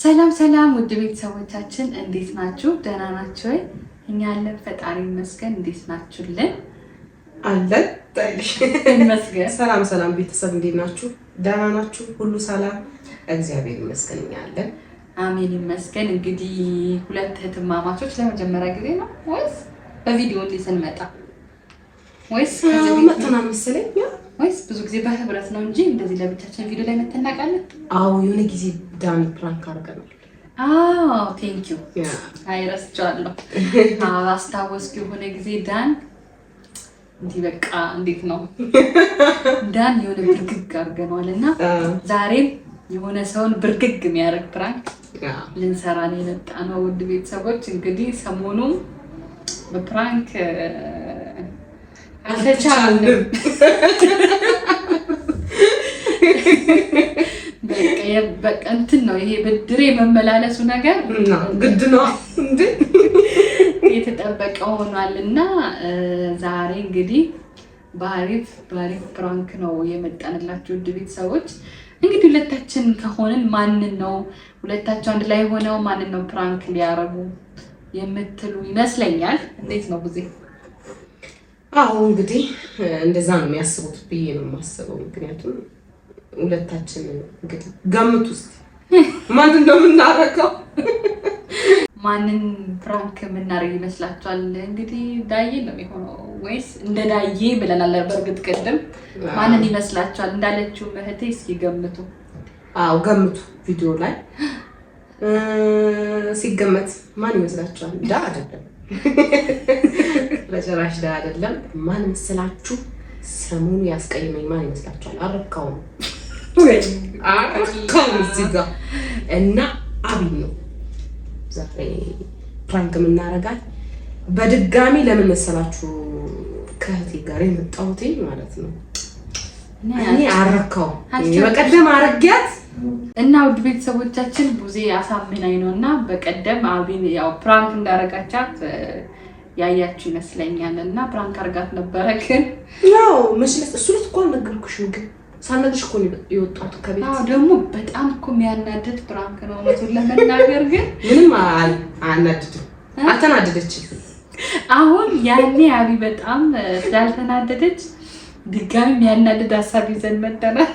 ሰላም ሰላም ውድ ቤተሰቦቻችን እንዴት ናችሁ? ደህና ናችሁ ወይ? እኛ አለን ፈጣሪ ይመስገን። እንዴት ናችሁልን? አለን ታዲሽ ይመስገን። ሰላም ሰላም ቤተሰብ እንዴት ናችሁ? ደህና ናችሁ? ሁሉ ሰላም እግዚአብሔር ይመስገን እኛ አለን። አሜን ይመስገን። እንግዲህ ሁለት እህትማማቾች ለመጀመሪያ ጊዜ ነው ወይስ በቪዲዮ እንዴ ስንመጣ ወይስ መጥተና መሰለኝ ወይስ ብዙ ጊዜ በህብረት ነው እንጂ እንደዚህ ለብቻችን ቪዲዮ ላይ መተናቃለን? አዎ የሆነ ጊዜ ዳን ፕራንክ አድርገናል። ቴንክ ዩ አይረስቻለሁ። አስታወስኩ የሆነ ጊዜ ዳን እንዲህ በቃ እንዴት ነው ዳን የሆነ ብርግግ አድርገናል እና ዛሬም የሆነ ሰውን ብርግግ የሚያደርግ ፕራንክ ልንሰራ ነው የመጣ ነው። ውድ ቤተሰቦች እንግዲህ ሰሞኑ በፕራንክ አልተቻለም። በቃ እንትን ነው ይሄ ብድሬ መመላለሱ ነገር ግድ ነው እንዴ የተጠበቀ ሆኗልና ዛሬ እንግዲህ ባሪፍ ፕራንክ ነው የመጣንላችሁ ውድ ቤተሰቦች። እንግዲህ ሁለታችን ከሆነን ማንን ነው ሁለታቸው አንድ ላይ ሆነው ማንን ነው ፕራንክ ሊያረጉ የምትሉ ይመስለኛል። እንዴት ነው ብዙ? አዎ እንግዲህ እንደዛ ነው የሚያስቡት ብዬ ነው የማስበው። ምክንያቱም ሁለታችን እንግዲህ ገምቱ እስኪ ማን እንደምናረገው ማንን ፕራንክ የምናረግ ይመስላችኋል? እንግዲህ ዳዬ ነው የሚሆነው ወይስ እንደ ዳዬ ብለናል። በእርግጥ ቅድም ማንን ይመስላችኋል እንዳለችው እህቴ እስኪ ገምቱ። አዎ ገምቱ። ቪዲዮ ላይ ሲገመት ማን ይመስላችኋል? ዳ አይደለም በጭራሽ ዳ አይደለም። ማን መስላችሁ? ሰሞኑ ያስቀየመኝ ማን ይመስላችኋል? አረካው ነው እዚህ ጋር እና አብይ ነው ዛሬ ፕራንክ የምናረጋት። በድጋሚ ለምን መሰላችሁ ከእህቴ ጋር የመጣሁት ማለት ነው። እኔ አረካው በቀደም አረጊያት እና ውድ ቤተሰቦቻችን ቡዜ አሳምናኝ ነው እና በቀደም አብይ ያው ፕራንክ እንዳረጋቻት ያያችሁ ይመስለኛል እና ፕራንክ አርጋት ነበረ። ግን ያው መስለት እሱ ልትቆ ነገርኩሽም ግን ሳነግርሽ እኮ የወጣቱ ከቤት ደግሞ በጣም እኮ የሚያናድድ ፕራንክ ነው እውነቱን ለመናገር። ግን ምንም አናድድም አልተናደደችም። አሁን ያኔ አብይ በጣም ስላልተናደደች ድጋሚ የሚያናድድ ሀሳብ ይዘን መጥተናል።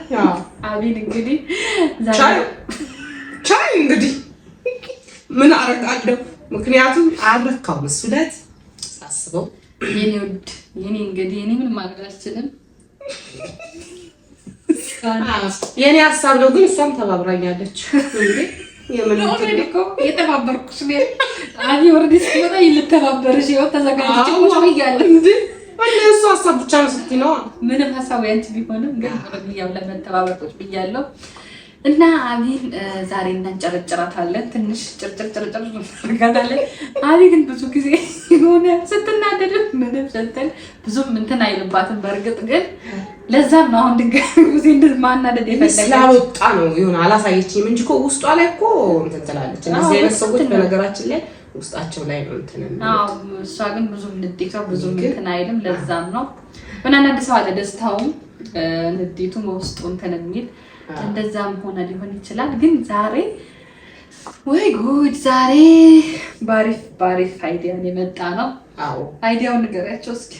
አብይን እንግዲህ ቻይ እንግዲህ ምን አረጋለሁ ምክንያቱም አረካው መስለት ሳስበው የኔ ውድ የኔ እንግዲህ እኔ ምን ማድረግ አልችልም። የኔ ሀሳብ ነው ግን እሷም ተባብራኛለች እንዴ የምንልኩ የተባበርኩሽ ነው። አብይ ወርዲ ሲወጣ ይልተባበርሽ ይወጣ ተዘጋጅቼ ቁጭ ብያለሁ እንዴ እሱ ሀሳብ ብቻ ነው ስትይ ነው። ምንም ሀሳብ ያንቺ ቢሆንም ግን ወርዲያው ለመተባበር ቁጭ ብያለሁ እና አብይን ዛሬ እናንጨረጭራታለን። ትንሽ ጭርጭር እናደርጋታለን። አብይ ግን ብዙ ጊዜ የሆነ ስትናደድ ምንም ስትል ብዙም እንትን አይልባትም። በእርግጥ ግን ለዛም ነው አሁን ድጋሚ ብዙ ማናደድ የፈለገች ስላልወጣ ነው ይሁን አላሳየችኝም እንጂ እኮ ውስጧ ላይ እኮ እንትን ትላለች። እነዚህ አይነት ሰዎች በነገራችን ላይ ውስጣቸው ላይ ነው እንትን ነው። እሷ ግን ብዙም ንዴቷ ብዙም እንትን አይልም። ለዛም ነው በእናንተ ሰው አለ ደስታውም ንዴቱም ውስጡ እንትን የሚል እንደዛም ሆነ ሊሆን ይችላል። ግን ዛሬ ወይ ጉድ ዛሬ ባሪፍ አይዲያ የመጣ ነው። አዎ አይዲያውን ንገሪያቸው እስኪ።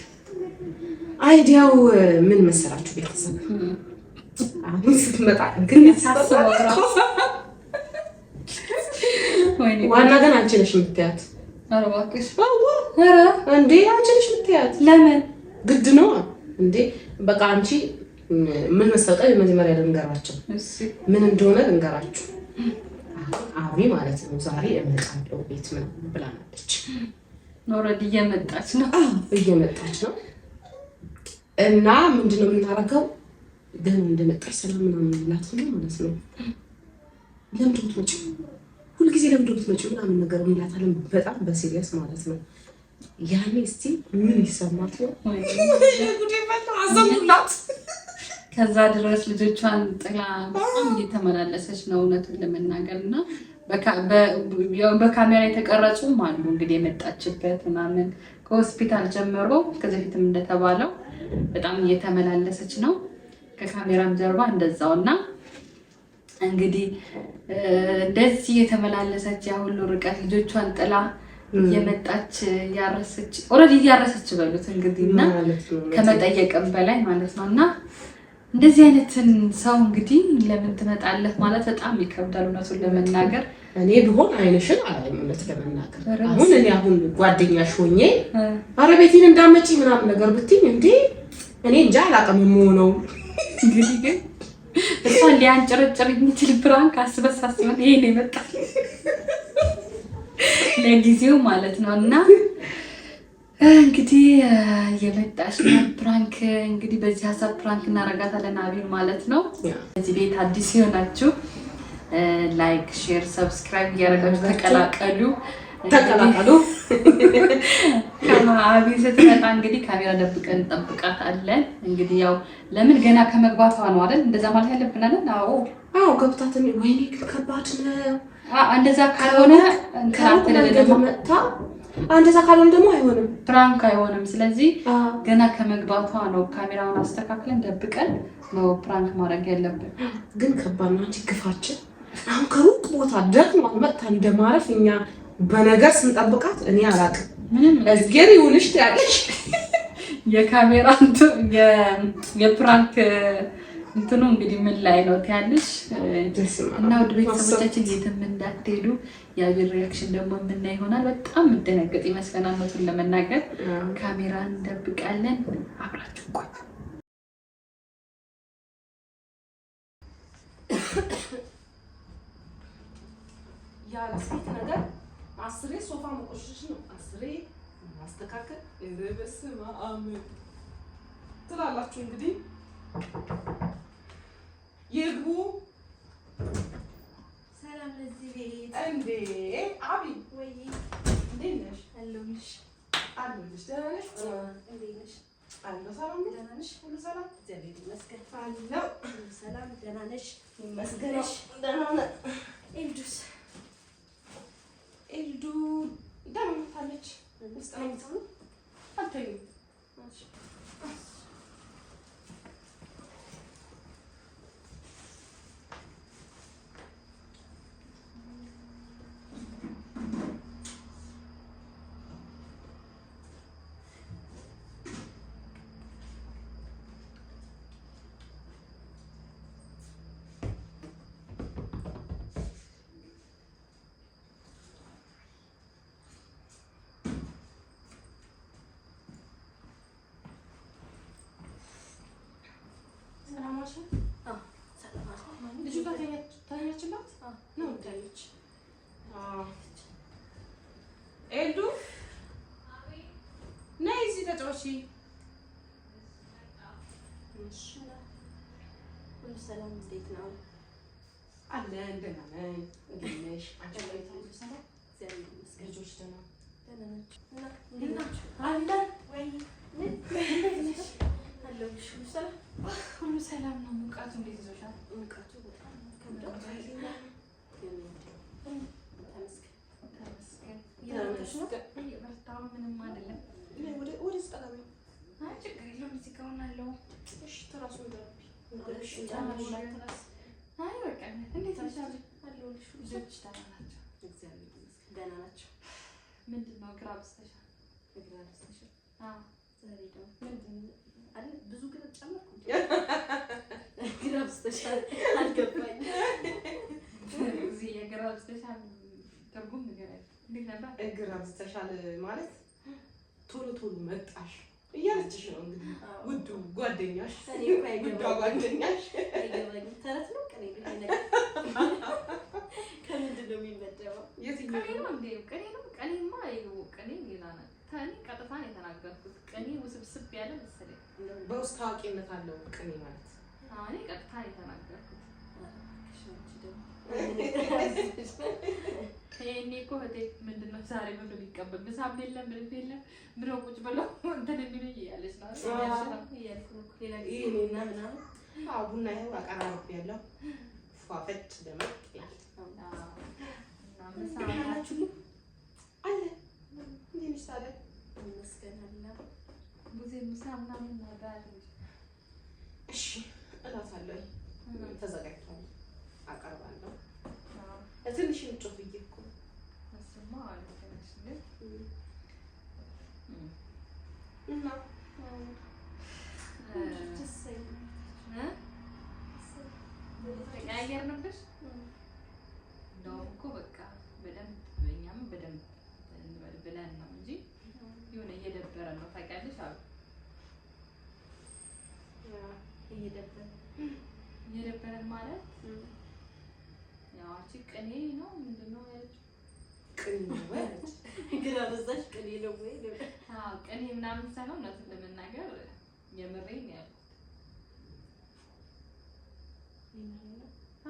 አይዲያው ምን መሰራችሁ ቤተሰብ? አሁን ስትመጣ ግን ታስበው ዋና ግን አንቺ ነሽ የምትያት። ኧረ እባክሽ ኧረ እንዴ አንቺ ነሽ የምትያት። ለምን ግድ ነው እንዴ? በቃ አንቺ ምን መሰጠው የመጀመሪያ ልንገራቸው ምን እንደሆነ ልንገራችሁ። አብይ ማለት ነው ዛሬ እመጣለሁ ቤት ምን ብላናለች። ኦልሬዲ እየመጣች ነው እና ምንድነው የምናረገው? ገና እንደመጣች ሰላም ምናምን ብላት ነው ማለት ነው። ለምን ትመጪ ሁልጊዜ ለምን ትመጪ ምናምን ነገር እንላታለን። በጣም በሲሪየስ ማለት ነው። ያኔ እስቲ ምን ይሰማት ነው ጉዴ ፈታ አዘምላት። ከዛ ድረስ ልጆቿን ጥላ በጣም እየተመላለሰች ነው እውነቱን ለመናገር እና በካሜራ የተቀረጹም አሉ እንግዲህ የመጣችበት ምናምን ከሆስፒታል ጀምሮ ከዚህ በፊትም እንደተባለው በጣም እየተመላለሰች ነው። ከካሜራም ጀርባ እንደዛውና እንግዲህ እንደዚህ የተመላለሰች ያ ሁሉ ርቀት ልጆቿን ጥላ እየመጣች ያረሰች ኦልሬዲ እያረሰች በሉት እንግዲህ እና ከመጠየቅም በላይ ማለት ነው። እና እንደዚህ አይነትን ሰው እንግዲህ ለምን ትመጣለህ ማለት በጣም ይከብዳል እውነቱን ለመናገር። እኔ ብሆን አይንሽን አላይም እውነት ለመናገር። አሁን ጓደኛሽ ሆኜ ኧረ ቤቴን እንዳመጪ ምናምን ነገር ብትይኝ እንዴ እኔ እንጃ አላውቅም የምሆነው። እንግዲህ ግን እሷን ሊያንጨረጭር የሚችል ፕራንክ አስበን ይሄን ይመጣል ለጊዜው ማለት ነው። እና እንግዲህ የመጣሽ ፕራንክ እንግዲህ በዚህ ሀሳብ ፕራንክ እናረጋታለን አቢን ማለት ነው። እዚህ ቤት አዲስ ይሆናችሁ ላይክ፣ ሼር፣ ሰብስክራይብ እያደረጋችሁ ተቀላቀሉ። አቢ ስትመጣ እንግዲህ ካሜራ ደብቀን እንጠብቃታለን። እንግዲህ ያው ለምን ገና ከመግባቷ ነው አይደል? እንደዛ ማለት ያለብን አይደል? አዎ ገብታትን ወይኔ ከባድ ነው። እንደዛ ካልሆነ እንደዛ ካልሆነ ደግሞ አይሆንም፣ ፕራንክ አይሆንም። ስለዚህ ገና ከመግባቷ ነው ካሜራውን አስተካክለን ደብቀን ነው ፕራንክ ማድረግ ያለብን። ግን ከባድ ነው አንቺ ግፋችን። አሁን ከሩቅ ቦታ ደግሞ መጥታ እንደማረፍ እኛ በነገር ስንጠብቃት እኔ አላውቅም። ምንም እዝጌር ይሁንሽ ትያለሽ። የካሜራ የፕራንክ እንትኑ እንግዲህ ምን ላይ ነው ትያለሽ። እና ውድ ቤተሰቦቻችን የትም እንዳትሄዱ። የአቢን ሪያክሽን ደግሞ የምናይ ይሆናል። በጣም የምደነገጥ ይመስለናል እውነቱን ለመናገር። ካሜራ እንደብቃለን። አብራችሁ ቆዩ። ያለስኪት ነገር አስሬ ሶፋ መቆሸሽ ነው፣ አስሬ ማስተካከል በስመ አብ ትላላችሁ። እንግዲህ ይግቡ። ሰላም ለዚህ ቤት እንዴ! አቢ ወይ እንዴት ነሽ? አለሁልሽ። ደህና ነሽ? እንዴት ነሽ? አለሁ። ሰላም ደህና ነሽ? ሁሉ ሰላም እግዚአብሔር ይመስገን። አለሁ። ሁሉ ሰላም ደህና ነሽ? ይመስገን። ደህና ነሽ? ኤልዱስ ኤልዱ ደህና ታለች። ውስጥ ነው የምትሆነው? አልተኝም። ልጁ ጋር ተኛችላት ነው ታየች። ኤልዱ ነይ እዚህ ተጫወቺ። ሁሉ ሰላም እንዴት ነው? አለን ደህና ነን። እንዴት ነሽ? አንቺ ላይ ሁሉ ሰላም እግዚአብሔር ይመስገን። ልጆች ደህና ናቸው? አለን ወይ ሁሉ ሰላም ነው። ሙቀቱ እንዴት ይዞሻል? ሙቀቱ በጣም ተመስገን። ምንም አይደለም። ወደ ስጠላሚ ችግር የለውም። እዚህ ከሆነ አለው። እሺ ተራሱ ልጆች ደህና ናቸው? እግዚአብሔር ይመስገን ደህና ናቸው። ምንድን ነው ግራ ብስተሻል? ብዙ ግራ ጨመርኩ። ግራ ብስተሻል አልገባኝም። እዚህ የግራ ብስተሻል ትርጉም ንገረኝ። እንዴት ነበር? ግራ ብስተሻል ማለት ቶሎ ቶሎ መጣሽ እያለችሽ ነው እንግዲህ ውዱ ጓደኛሽ። ውዷ ጓደኛሽ አይገባኝም። ተረት ነው ቅኔ ከምንድን ነው የሚመደበው? ቅኔ ነው እንዴ? ቅኔ ነው። ቅኔማ ቅኔ ሌላ ነው። ከእኔ ቀጥታ ነው የተናገርኩት። ቅኔ ውስብስብ ያለ መሰለኝ። በውስጥ ታዋቂነት አለው ቅኔ ማለት። እኔ ቀጥታ ነው የተናገርኩት። ይሄኔ እኮ እህቴ ምንድን ነው ዛሬ ምን ቢቀበል ምሳም የለም ምንም የለም ብለው ቁጭ ብለው እንትን የሚሉኝ እያለች ነው ይሄኔና ምናምን። ቡና ይኸው አቀራርቤያለሁ። ፏፈጭ ደመቅ ይላል። ምሳ ናችሁ አለ እንዴ? ምሳሌ መስከናልና ብዙ ምሳ ምናምን ነገር እሺ እላታለሁ። ተዘጋጅቷል። አቀርባለሁ ተቀያየርንብሽ እንደውም እኮ በቃ በደንብ በእኛም በደንብ ብለን ነው እንጂ የሆነ እየደበረን ነው ታውቂያለሽ አሉ እየደበረን ማለት ያው አንቺ ቅኔ ነው ምንድን ነው ያለችው ቅኔ ነው ያለች ግራ በዛሽ ቅኔ ነው ወይ አዎ ቅኔ ምናምን ሳይሆን እውነቱን ለመናገር የምሬን ያልኩት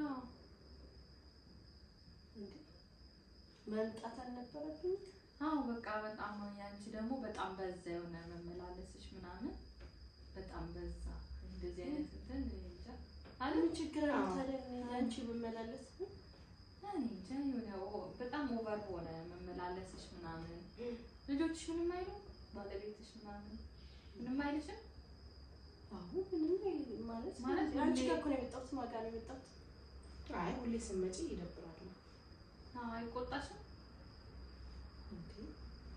አዎ እንዴ መምጣት አልነበረብኝ አዎ በቃ በጣም ነው ያንቺ ደግሞ በጣም በዛ የሆነ መመላለስሽ ምናምን በጣም በዛ እንደዚህ አይነት እንትን እንጃ አለም ችግር አለ ታዲያ አንቺ በመላለስ እኔ እንጃ የሆነ በጣም ኦቨር ሆነ መመላለስሽ ምናምን ልጆችሽ ምንም አይሉ ባለቤትሽ ምናምን ምንም አይልሽም አዎ ምንም ማለት አንቺ ጋር እኮ ነው የመጣሁት ማጋ ነው የመጣሁት አይ ሁሌ ስመጪ ይደብራል አዎ አይቆጣሽም እንዴ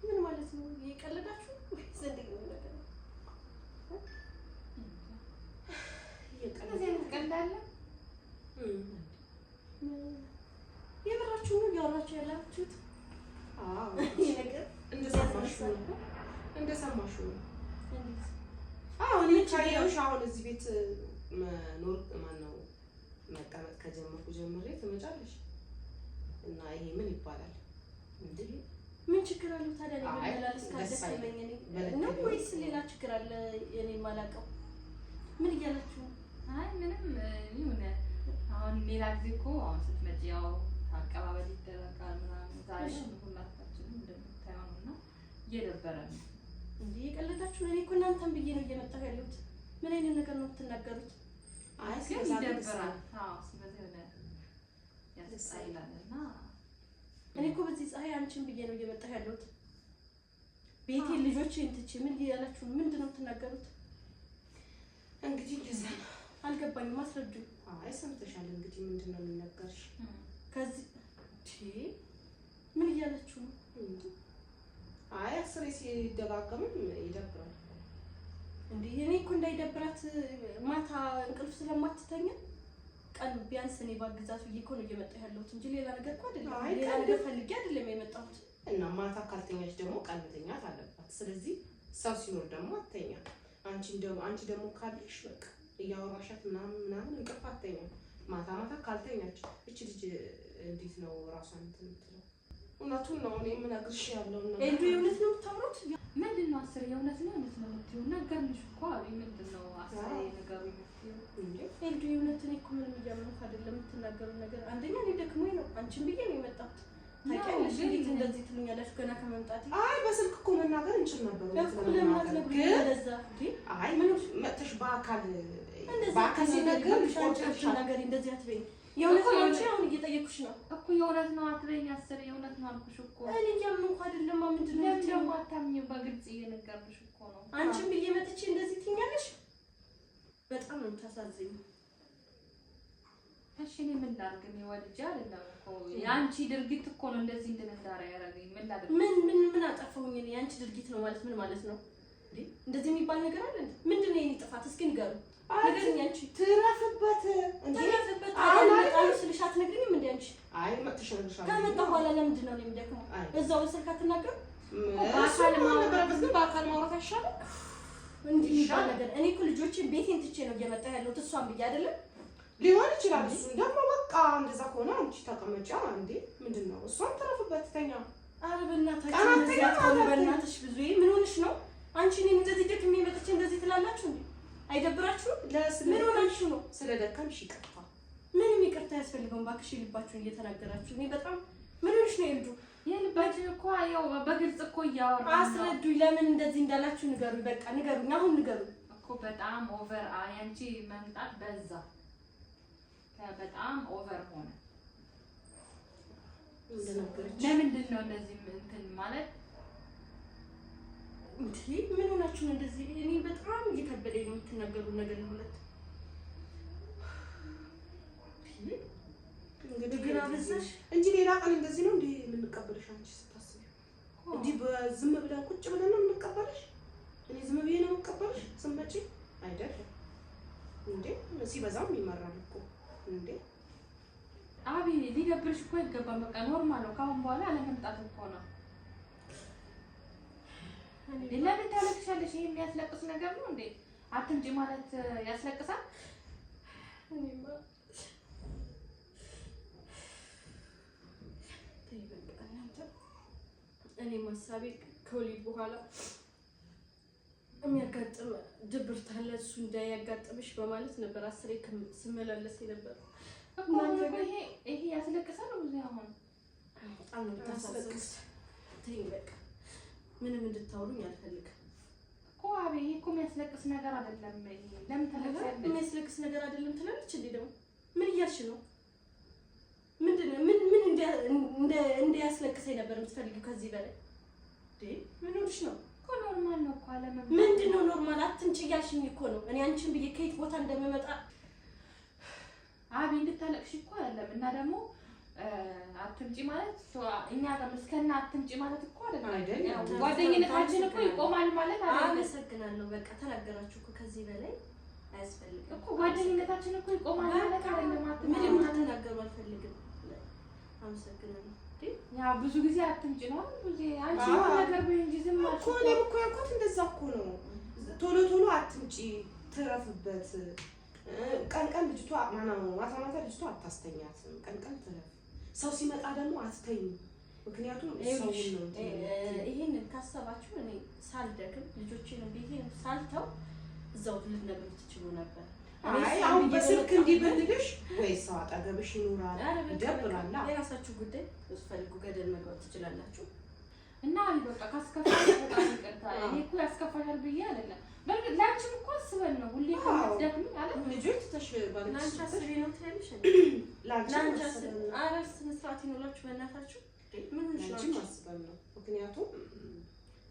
ምን ማለት ነው የቀለዳችሁ ወይስ እንዴት ነው ነገር ይቀልዳል የምራችሁ ነው ያወራችሁ ያላችሁት አዎ ይሄ ነገር እንደሰማሽው ነው አዎ እኔ ታየውሽ አሁን እዚህ ቤት መኖር ማነው መቀመጥ ከጀመርኩ ጀምሬ ትመጫለሽ እና ይሄ ምን ይባላል እንዴ ምን ችግር አለው ታዲያ ለመላልስ ካደሰመኝ ነው ወይስ ሌላ ችግር አለ የኔ ማላቀው ምን እያላችሁ አይ ምንም ይሁን አሁን ሌላ ጊዜ እኮ አሁን ስትመጪ ያው አቀባበል ይደረጋል ምናምን ዛሬ ሁላችንም እንደምታየው ነውና እየደበረን እንዴ የቀለዳችሁ እኔ እኮ እናንተን ብዬ ነው እየመጣሁ ያለሁት ምን አይነት ነገር ነው የምትናገሩት አይ ይደብራል አዎ ስለዚህ ወደ ያስጣይላልና እኔ እኮ በዚህ ፀሐይ አንቺን ብዬ ነው እየመጣሁ ያለሁት ቤቴ ልጆቼን ትቼ ምን እያላችሁ ምንድን ነው የምትናገሩት እንግዲህ እንደዛ ነው አልገባኝም አስረዱኝ አይ ሰምተሻል እንግዲህ ምንድን ነው የሚነገርሽ ከዚህ ምን እያላችሁ ነው አይ አስሬ ሲደጋገምም ይደብራል እንዴ እኔ እኮ እንዳይደብራት ማታ እንቅልፍ ስለማትተኛ ቀን ቢያንስ እኔ ባግዛት ብዬ እኮ ነው እየመጣሁ ያለሁት እንጂ ሌላ ነገር እኮ አይደለም ሌላ ነገር ፈልጌ አይደለም የመጣሁት እና ማታ ካልተኛች ደግሞ ቀን መተኛት አለባት ስለዚህ ሰው ሲኖር ደግሞ አትተኛ አንቺ ደግሞ ካለሽ በቃ እያወራሻት ምናምን እንቅልፍ አትተኛም ማታ ካልተኛች እቺ ልጅ እንዴት ነው ራሷን የምትለው እውነቱን ነው እኔ የምነግርሽ ያለው ነው እንዴ የእውነት ነው የምታወሩት ምንድን ነው አስር የእውነት ነው የምትለው ነገርንሽ እኮ አይ ምንድን ነው አስር ነገሩ የምትለው እንዴ እንዴ የእውነት እኔ እኮ ምንም እያመንኩ አይደለም የምትናገሩት ነገር አንደኛ እኔ ደክሞኝ ነው አንቺን ብዬ ነው የመጣሁት ታውቂያለሽ እንዴት እንደዚህ ትሉኛለሽ ገና ከመምጣቴ አይ በስልክ እኮ መናገር እንችል ነበር ግን እንደዛ አይ ምን መጥተሽ በአካል ነገር እንደዚህ አትበይኝ የእውነት ነው አንቺ አሁን እየጠየኩሽ ነው እኮ የእውነት ነው አትበይኝ አስር የእውነት ነው አልኩሽ እኮ እኔ እያመንኩ አይደለም ምንድን ነው ደግሞ አታምኚው በግልጽ እየነገርኩሽ እኮ ነው አንቺን ብዬ መጥቼ እንደዚህ ትይኛለሽ በጣም ነው የምታሳዝኝ እሺ እኔ ምን ላድርግ እኔ ወልጄ አይደለም እኮ የአንቺ ድርጊት እኮ ነው እንደዚህ እንድንዳራ ያደረገኝ ምን ላድርግ ምን አጠፋሁኝ እኔ የአንቺ ድርጊት ነው ማለት ምን ማለት ነው እንዴ እንደዚህ የሚባል ነገር አለ እንዴ ምንድን ነው የኔ ጥፋት እስኪ ንገሩ ነገርኝ አንቺ ትረፍበት እንዴ አሁን ስልሽ አትነግሪኝም እንዴ አንቺ አይ መጥተሽ ነግርሻለሁ ከመጣ በኋላ ለምንድን ነው የሚደክመው እዛው በስልክ አትናገሩ በአካል ማውራት አይሻልም እንዴ ይባል ነገር እኔ እኮ ልጆችን ቤቴን ትቼ ነው እየመጣሁ ያለሁት እሷን ብዬ አይደለም ሊሆን ይችላል እሱ ደግሞ በቃ እንደዛ ከሆነ አንቺ ተቀመጫ እንዴ ምንድነው እሷን ትረፍበት ተኛ ኧረ በእናትሽ ብዙ ምን ሆነሽ ነው አንቺ እኔ እንደዚህ ደክሜ መጥቼ እንደዚህ ትላላችሁ እንዴ አይደብራችሁም ምን ሆናችሁ ነው ስለደከምሽ ይቅርታ ምንም ይቅርታ ያስፈልገው ባክሽ ልባችሁን እየተናገራችሁ እኔ በጣም ምን ሆነሽ ነው ይልዱ የልባችን እኮ ያው በግልጽ እኮ እያወራን አስረዱኝ ለምን እንደዚህ እንዳላችሁ ንገሩኝ በቃ ንገሩኝ አሁን ንገሩኝ እኮ በጣም ኦቨር አንቺ መምጣት በዛ በጣም ኦቨር ሆነ ለምንድን ነው እንደዚህ እንትን ማለት እንዴ ምን ሆናችሁ ነው እንደዚህ እኔ በጣም እየከበደኝ ነው የምትናገሩት ነገር ሁለት እንግዲህ ግን አበዛሽ እንጂ ሌላ ቀን እንደዚህ ነው እንዴ የምንቀበልሽ አንቺ ስታስቢ እንዴ በዝም ብለን ቁጭ ብለን ነው የምንቀበልሽ እኔ ዝም ብዬ ነው የምንቀበልሽ ስመጪ አይደለም እንዴ ሲበዛም ይመራል እኮ እንዴ አቢ ሊደብርሽ እኮ ይገባል። በቃ ኖርማል ነው። ካሁን በኋላ አለመምጣት እኮ ነው። ለምን ታለቅሻለሽ? ይሄ የሚያስለቅስ ነገር ነው እንዴ? አትምጪ ማለት ያስለቅሳል? እኔ ማሳቤ ከወሊድ በኋላ የሚያጋጥም ድብርት አለ፣ እሱ እንዳያጋጥምሽ በማለት ነበር አስሬ ስመላለስ ነበር። ይሄ ያስለቅሳል ነው ብዙ አሁን በጣም ነው ታስለቅስ። ተይኝ በቃ ምንም እንድታወሩኝ አልፈልግም እኮ አቤ። ይሄ እኮ የሚያስለቅስ ነገር አይደለም። ለምን ታለቅሳለሽ? የሚያስለቅስ ነገር አይደለም ትላለች እንዴ? ደግሞ ምን እያልሽ ነው? ምንድነው? ምን እንዲያስለቅሰኝ ነበር የምትፈልጊው ከዚህ በላይ? ምን ሆነሽ ነው? እኮ ኖርማል ነው እኮ አለመምጣት። ምንድነው ኖርማል? አትምጪ እያልሽኝ እኮ ነው። እኔ አንቺን ብዬ ከየት ቦታ እንደምመጣ አቤ እንድታለቅሽ እኮ አይደለም። እና ደግሞ አትምጪ ማለት እኛ ጋር እስከና አትምጪ ማለት እኮ አይደለም። ጓደኝነታችን እኮ ይቆማል ማለት አይደለም። አመሰግናለሁ። በቃ ተናገራችሁ እኮ ከዚህ በላይ አያስፈልግም እኮ ጓደኝነታችን እኮ ይቆማል ማለት አይደለም። ምንም ተናገሩ አልፈልግም። አመሰግናለሁ። ያ ብዙ ጊዜ አትምጪ ነው ብዙ አንቺ ነገር በእንጂ ዝም ማለት እኮ ነው እኮ ያልኩት። እንደዛ እኮ ነው። ቶሎ ቶሎ አትምጪ፣ ትረፍበት። ቀን ቀን ልጅቷ ማታ ማታ ልጅቷ አታስተኛትም። ቀን ቀን ትረፍ። ሰው ሲመጣ ደግሞ አትተኝ። ምክንያቱም ሰው ነው። ይሄንን ካሰባችሁ እኔ ሳልደክም ልጆቼን ብዬ ሳልተው እዛው ልትነግሩ ትችሉ ነበር። አይ አሁን በስልክ እንዲበልልሽ ወይ ሰው አጠገብሽ ይኖራል። ይደብራል። የራሳችሁ ጉዳይ ስትፈልጉ ገደል መግባት ትችላላችሁ። እና በቃ ካስከፋሽ በጣም ይቅርታ። እኔ እኮ ያስከፋሻል ብዬ አይደለም። በእርግጥ ላንቺም እኮ አስበን ነው ሁሌ ከማስደክም አይደል? ልጆች ተሽ ባለሽ ላንቺ አስቤ ነው ትያለሽ እንዴ? ላንቺ አስቤ አረስ መስራት ይኖላችሁ በእናታችሁ። ምን ላንቺ ማስበን ነው። ምክንያቱም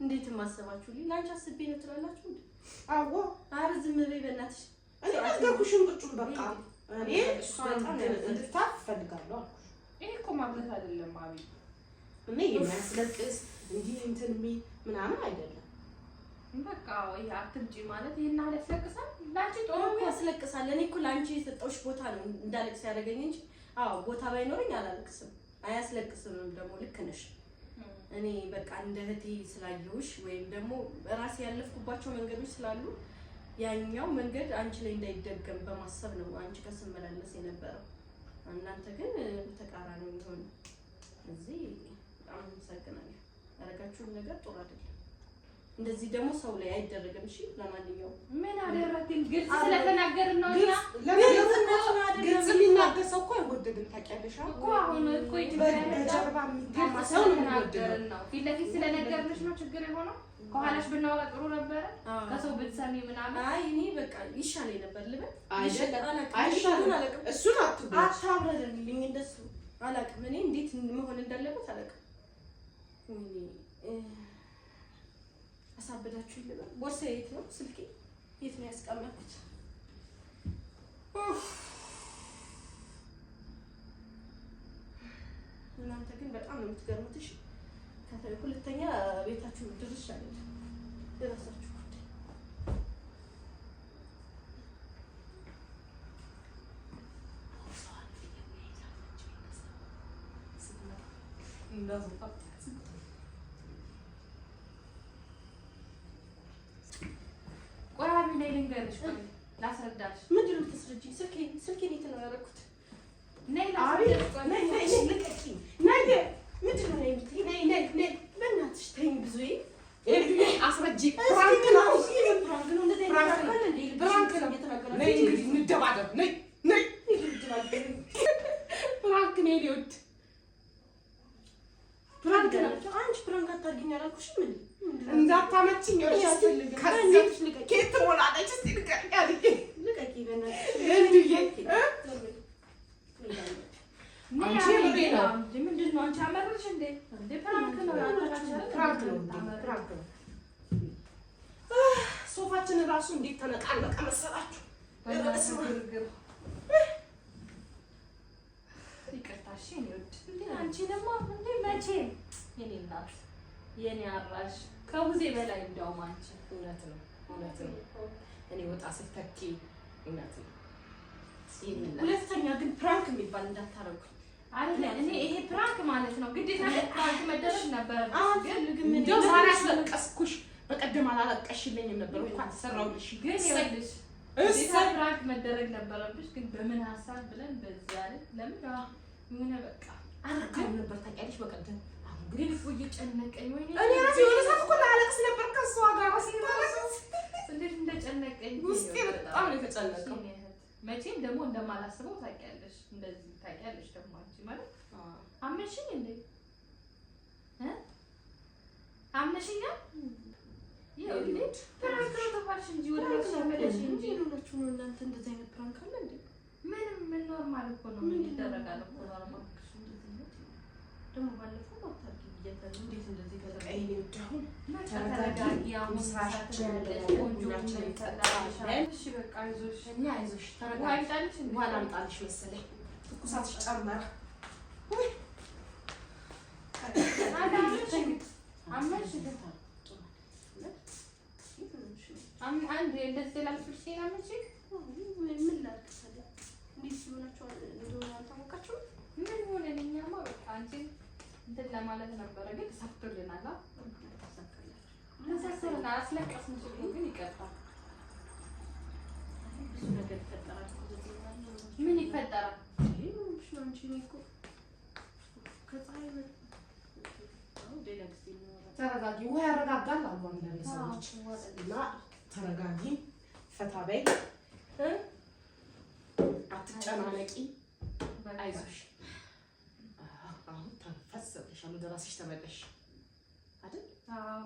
እንዴት ማሰባችሁ? ላንቺ አስቤ ነው ትላላችሁ እንዴ? አዎ አረ ዝም በይ በእናትሽ። እኔ ነገርኩሽን ቁጭም በቃ እኔ በጣም እንድታፍ ፈልጋለሁ አልኩሽ። ይሄ እኮ ማብለት አይደለም አቢ። እኔ የሚያስለቅስ እንዲህ እንትን ምናምን አይደለም። በቃ ወይ አትምጪ ማለት ይሄን አለ ያስለቅሳል። ላንቺ ጦር ያስለቅሳል። እኔ እኮ ላንቺ የሰጠውሽ ቦታ ነው እንዳለቅስ ያደረገኝ እንጂ አዎ ቦታ ባይኖርኝ አላለቅስም። አያስለቅስም ደግሞ ልክ ነሽ። እኔ በቃ እንደ እህቴ ስላየሁሽ ወይም ደግሞ ራሴ ያለፍኩባቸው መንገዶች ስላሉ ያኛው መንገድ አንቺ ላይ እንዳይደገም በማሰብ ነው አንቺ ጋር ስመላለስ የነበረው። እናንተ ግን ተቃራኒው ይሆን። እዚህ በጣም አመሰግናለሁ። ያደረጋችሁት ነገር ጥሩ አይደለም። እንደዚህ ደግሞ ሰው ላይ አይደረግም። እሺ ለማንኛውም ምን አደረግን? ግልጽ ስለተናገርን ነው። ግልጽ የሚናገር ሰው እኮ አይወደድም። ታውቂያለሽ እኮ አሁን እኮ በጀርባ የሚታማ ሰው ነው የሚወደድ ነው። ፊት ለፊት ስለነገርንሽ ነው ችግር የሆነው። ከኋላሽ ብናወራ ጥሩ ነበር። ከሰው ብትሰሚ ምናምን አይ እኔ በቃ ይሻለኝ ነበር ልበል። አይሻልም። እሱን አታብረድልኝ። እንደሱ አላውቅም። እኔ እንዴት መሆን እንዳለበት አላውቅም። አሳበዳችሁ ይልበል። ቦርሳዬ የት ነው? ስልኬ የት ነው ያስቀመጥኩት? እናንተ ግን በጣም ነው የምትገርሙት። እሺ ሁለተኛ ቤታችሁ ድርሽ አይደለም የራሳችሁ ጉዳይ። ቆራቢ ላይ ልንገርሽ፣ ላስረዳሽ። ምንድን ነው የምታስረጂኝ? ስልኬን የት ነው ያደረኩት? ነይ ላስረዳሽ። ነይ ልቀቂኝ። ነይ ምንድን ነው የምትይኝ? ነይ በእናትሽ ተይኝ። ብዙ አስረጂ። ፍራንክ ነው። ፍራንክ ነው። እንደዚህ አይነት ፍራንክ ነው። ነይ እንግዲህ እንደባደብ። ነይ ፍራንክ ነው። ሊወድ ፍራንክ ነው። አንቺ ፍራንክ አታርጊኝ አላልኩሽም እንዴ? እንዳታመጪኝ ያልፈልግ ከዚህ ኬት ሞላለች። እስቲ ልቀቂ አልኝ። ልቀቂ በእናትሽ እንዴ አንቺ ምንድን ነው አንቺ አመረሽ እንዴ? ፍራንክ ነው። ፍራንክ ነው። ፍራንክ ነው። ሶፋችን ራሱ እንዴት ተነቃነቀ መሰላችሁ? ይቅርታሽ እኔ ወድ እንዴ አንቺ ደግሞ እንዴ መቼ የኔ እናት የኔ አራሽ ከሙዜ በላይ እንደውም አንቺ እውነት ነው። እኔ ወጣ ስትተኪ እውነት ነው። ሁለተኛ ግን ፕራንክ የሚባል እንዳታረጉ አይደል? እኔ ይሄ ፕራንክ ማለት ነው ግዴታ ፕራንክ መደረግ ነበረብሽ። አልፈልግም። እንደው ዛሬ አስለቀስኩሽ። በቀደም አላለቀሽልኝም ነበር እንኳን ሰራውልሽ። ግን ይኸውልሽ ፕራንክ መደረግ ነበረብሽ። ግን በምን ሀሳብ ብለን በዚያ ላይ ለምን የሆነ በቃ አልካም ነበር ታውቂያለሽ። በቀደም ግን እኮ እየጨነቀኝ ወይ እኔ ራሴ የሆነ ሰዓት እኮ ላለቅስ ነበር ከእሷ ጋር ሲታለቅስ እንዴት እንደጨነቀኝ ውስጤ በጣም ነው የተጨነቀው። መቼም ደግሞ እንደማላስበው ታውቂያለሽ። እንደዚህ ታውቂያለሽ ደግሞ አንቺ ማለት አመሽኝ እንዴ አመሽኛል ይኸውልሽ ፕራንክ ነው ተባልሽ እንጂ ወደ ራስሽ አመለሽ እንጂ ሁላችሁ ነው እናንተ እንደዚህ አይነት ፕራንክ አለ እንዴ? ምን ኖርማል እኮ ነው ይደረጋል እኮ ኖርማል ደግሞ ባለፈው ወጣት ይያታል እንዴት እንደዚህ ቀይ ይወጣው ተረጋጊ። አሁን ስራችን ቆንጆችን ይፈጠራል። እሺ በቃ አይዞሽ እና አይዞሽ ተረጋጊ። አይጣልሽ እንዴ በኋላ አምጣልሽ መሰለኝ ትኩሳትሽ ጨመረ። ወይ አመሽ አንድ እንደዚህ ላልፍሽ ሲናመጪ ምን ላድርግ እንዴት ሲሆናችሁ እንደሆነ አልታወቃችሁም? ምን ሆነ እኛማ በቃ አንቺ እንትን ለማለት ነበረ ግን ተሳክቶልናል። ተሳክቶልናል። አስለቀስን ግን ይቀርታል። ብዙ ነገር ይፈጠራል። ምን ይፈጠራል? አንቺ እኮ ከፀሐይ ተረጋጊ። ወይ ያረጋጋል አሉ አንዳንድ ሰዎች እና ተረጋጊ፣ ፈታ በይ፣ አትጨናነቂ፣ አይዞሽ። አሁን ተፈሰብሻል። ወደ ራስሽ ተመለሽ አይደል? አዎ